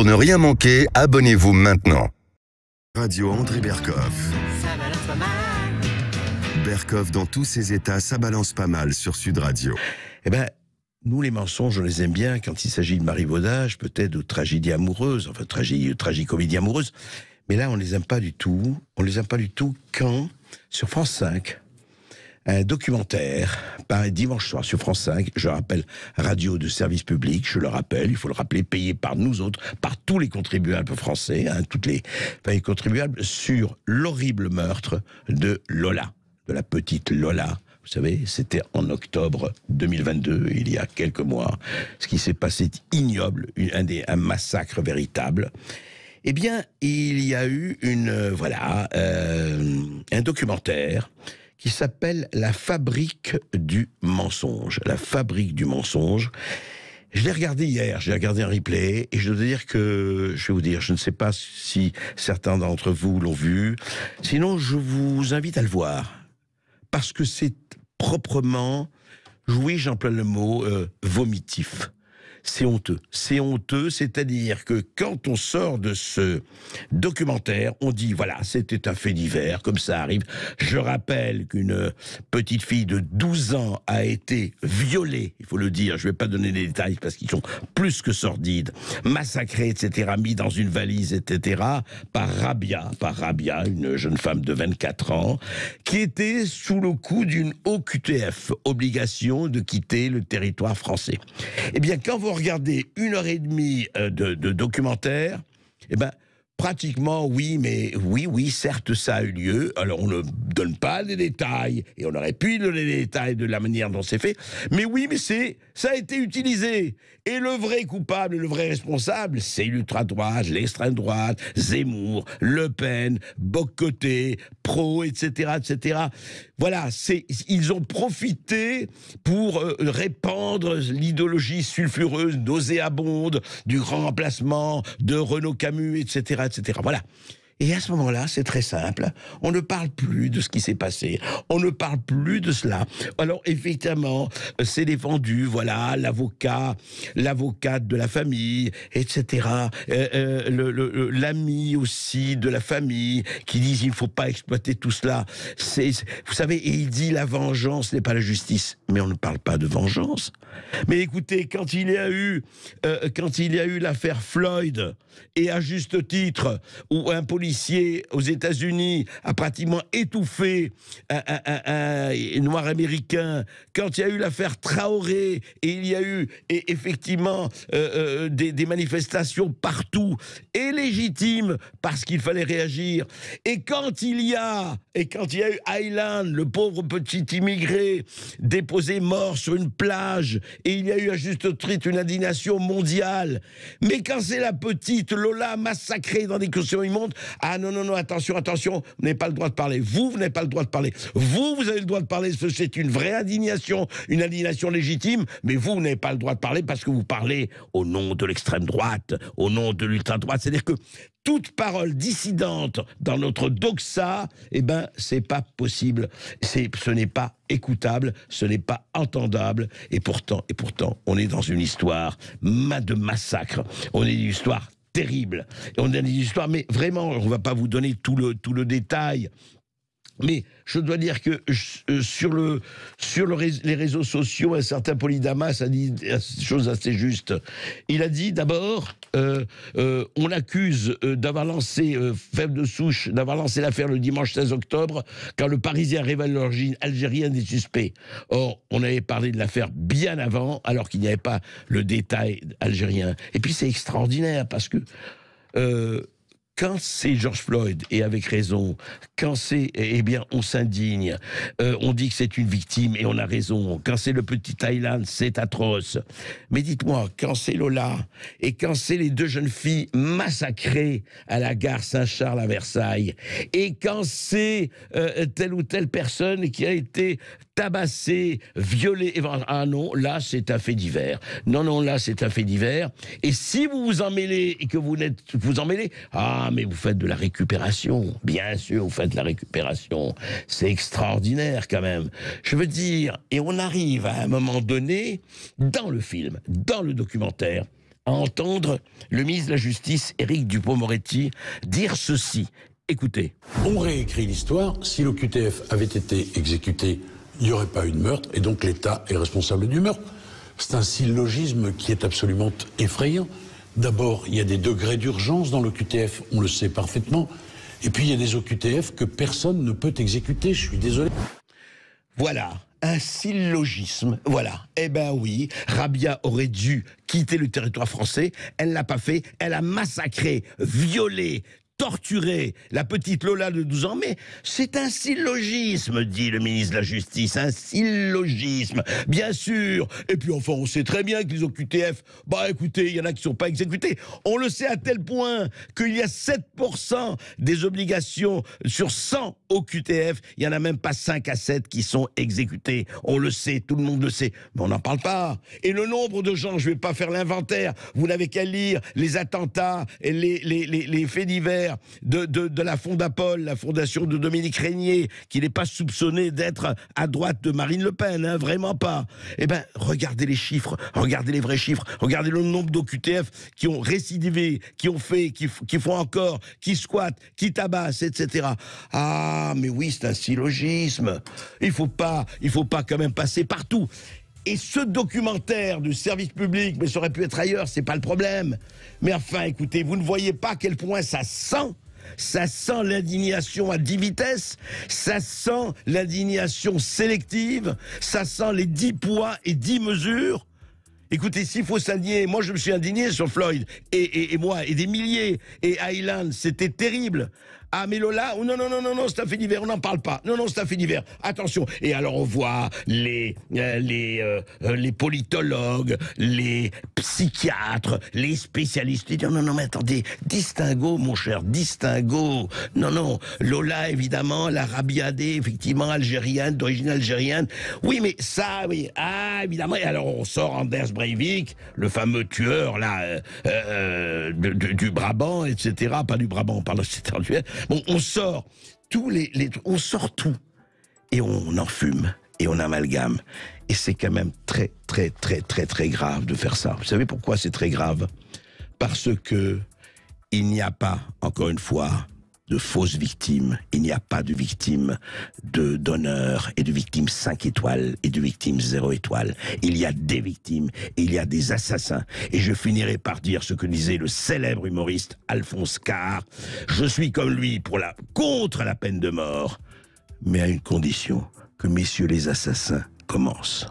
Pour ne rien manquer, abonnez-vous maintenant. Radio André Berkoff. Ça balance pas mal. Berkoff dans tous ses états, ça balance pas mal sur Sud Radio. Eh ben, nous, les mensonges, on les aime bien quand il s'agit de marivaudage, peut-être de tragédie amoureuse, enfin tragicomédie amoureuse. Mais là, on les aime pas du tout. On les aime pas du tout quand, sur France 5, un documentaire, pareil, dimanche soir sur France 5, je rappelle, radio de service public, je le rappelle, il faut le rappeler, payé par nous autres, par tous les contribuables français, toutes les contribuables, sur l'horrible meurtre de Lola, de la petite Lola. Vous savez, c'était en octobre 2022, il y a quelques mois. Ce qui s'est passé est ignoble, un massacre véritable. Eh bien, il y a eu un documentaire qui s'appelle La fabrique du mensonge. La fabrique du mensonge. Je l'ai regardé hier, j'ai regardé un replay, et je dois dire que, je vais vous dire, je ne sais pas si certains d'entre vous l'ont vu. Sinon, je vous invite à le voir. Parce que c'est proprement, oui, j'emploie le mot, vomitif. C'est honteux, c'est-à-dire que quand on sort de ce documentaire, on dit, voilà, c'était un fait divers, comme ça arrive. Je rappelle qu'une petite fille de 12 ans a été violée, il faut le dire, je ne vais pas donner les détails parce qu'ils sont plus que sordides, massacrée, etc., mis dans une valise, etc., par Rabia, une jeune femme de 24 ans, qui était sous le coup d'une OQTF, obligation de quitter le territoire français. Eh bien, quand vous regardez 1h30 de documentaire, eh ben, pratiquement, oui, certes, ça a eu lieu. Alors, on ne donne pas les détails, et on aurait pu donner les détails de la manière dont c'est fait. Mais oui, mais ça a été utilisé. Et le vrai coupable, le vrai responsable, c'est l'ultra-droite, l'extrême droite, Zemmour, Le Pen, Bock-Côté, Pro, etc., etc. Voilà, ils ont profité pour répandre l'idéologie sulfureuse, nauséabonde, du grand remplacement, de Renaud Camus, etc., etc. Voilà. Et à ce moment-là, c'est très simple. On ne parle plus de ce qui s'est passé. On ne parle plus de cela. Alors, effectivement, c'est défendu, voilà, l'avocate de la famille, etc. L'ami aussi de la famille qui disent il ne faut pas exploiter tout cela. Vous savez, et il dit la vengeance n'est pas la justice. Mais on ne parle pas de vengeance. Mais écoutez, quand il y a eu l'affaire Floyd, et à juste titre, où un policier aux États-Unis a pratiquement étouffé un noir américain, quand il y a eu l'affaire Traoré, et il y a eu effectivement des manifestations partout, et légitimes, parce qu'il fallait réagir, et quand il y a eu Aylan, le pauvre petit immigré, déposé mort sur une plage, et il y a eu à juste titre une indignation mondiale, mais quand c'est la petite Lola massacrée dans des conditions immondes, ah non, attention, vous n'avez pas le droit de parler. Vous n'avez pas le droit de parler. Vous avez le droit de parler, parce que c'est une vraie indignation, une indignation légitime, mais vous n'avez pas le droit de parler parce que vous parlez au nom de l'extrême droite, au nom de l'ultra-droite. C'est-à-dire que toute parole dissidente dans notre doxa, eh ben, c'est pas possible. Ce n'est pas écoutable, ce n'est pas entendable. Et pourtant, on est dans une histoire de massacre. On est dans une histoire terrible. Et on a des histoires, mais vraiment, on ne va pas vous donner tout le détail. Mais je dois dire que sur les réseaux sociaux, un certain Polydamas a dit des choses assez justes. Il a dit d'abord, on accuse d'avoir lancé Fève de Souche, d'avoir lancé l'affaire le dimanche 16 octobre, quand le Parisien révèle l'origine algérienne des suspects. Or, on avait parlé de l'affaire bien avant, alors qu'il n'y avait pas le détail algérien. Et puis c'est extraordinaire, parce que quand c'est George Floyd, et avec raison, quand c'est, eh bien, on s'indigne, on dit que c'est une victime, et on a raison. Quand c'est le petit Thaïlande, c'est atroce. Mais dites-moi, quand c'est Lola, et quand c'est les deux jeunes filles massacrées à la gare Saint-Charles à Versailles, et quand c'est telle ou telle personne qui a été tabassée, violée, ah non, là c'est un fait divers. Non, là c'est un fait divers. Et si vous vous en mêlez, et que vous en mêlez, mais vous faites de la récupération. Bien sûr, vous faites de la récupération. C'est extraordinaire quand même. Je veux dire, et on arrive à un moment donné, dans le film, dans le documentaire, à entendre le ministre de la Justice, Éric Dupond-Moretti, dire ceci. Écoutez. On réécrit l'histoire. Si l'OQTF avait été exécuté, il n'y aurait pas eu de meurtre, et donc l'État est responsable du meurtre. C'est un syllogisme qui est absolument effrayant. D'abord, il y a des degrés d'urgence dans l'OQTF, on le sait parfaitement. Et puis, il y a des OQTF que personne ne peut exécuter, je suis désolé. Voilà, un syllogisme, voilà. Eh ben oui, Rabia aurait dû quitter le territoire français, elle ne l'a pas fait, elle a massacré, violé, torturé la petite Lola de 12 ans, mais c'est un syllogisme, dit le ministre de la Justice, un syllogisme, bien sûr. Et puis enfin, on sait très bien que les OQTF, bah écoutez, il y en a qui ne sont pas exécutés. On le sait à tel point qu'il y a 7% des obligations sur 100 OQTF, il n'y en a même pas 5 à 7 qui sont exécutés. On le sait, tout le monde le sait, mais on n'en parle pas. Et le nombre de gens, je ne vais pas faire l'inventaire, vous n'avez qu'à lire les attentats et les faits divers de la Fondapol, la fondation de Dominique Régnier, qui n'est pas soupçonnée d'être à droite de Marine Le Pen, hein, vraiment pas. Eh bien, regardez les chiffres, regardez les vrais chiffres, regardez le nombre d'OQTF qui ont récidivé, qui ont fait, qui font encore, qui squattent, qui tabassent, etc. Ah, mais oui, c'est un syllogisme. Il faut pas quand même passer partout. Et ce documentaire du service public, mais ça aurait pu être ailleurs, c'est pas le problème. Mais enfin, écoutez, vous ne voyez pas à quel point ça sent l'indignation à 10 vitesses, ça sent l'indignation sélective, ça sent les 10 poids et 10 mesures. Écoutez, s'il faut s'indigner, moi je me suis indigné sur Floyd, et moi, et des milliers, et Highland, c'était terrible. Ah, mais Lola, non, c'est un fait divers, on n'en parle pas. Non, c'est un fait divers. Attention. Et alors, on voit les politologues, les psychiatres, les spécialistes. Ils disent, non, mais attendez, distinguo, mon cher, distinguo. Non, Lola, évidemment, la rabiadée, effectivement, algérienne, d'origine algérienne. Oui, mais ça, oui. Ah, évidemment. Et alors, on sort Anders Breivik, le fameux tueur, là, du Brabant, etc. Pas du Brabant, on parle de cet arduel. Bon, on sort on sort tout et on en fume et on amalgame. Et c'est quand même très, très, très, très, très grave de faire ça. Vous savez pourquoi c'est très grave? Parce que il n'y a pas, encore une fois, de fausses victimes. Il n'y a pas de victimes d'honneur et de victimes 5 étoiles et de victimes 0 étoiles. Il y a des victimes et il y a des assassins. Et je finirai par dire ce que disait le célèbre humoriste Alphonse Karr. Je suis comme lui contre la peine de mort, mais à une condition, que messieurs les assassins commencent.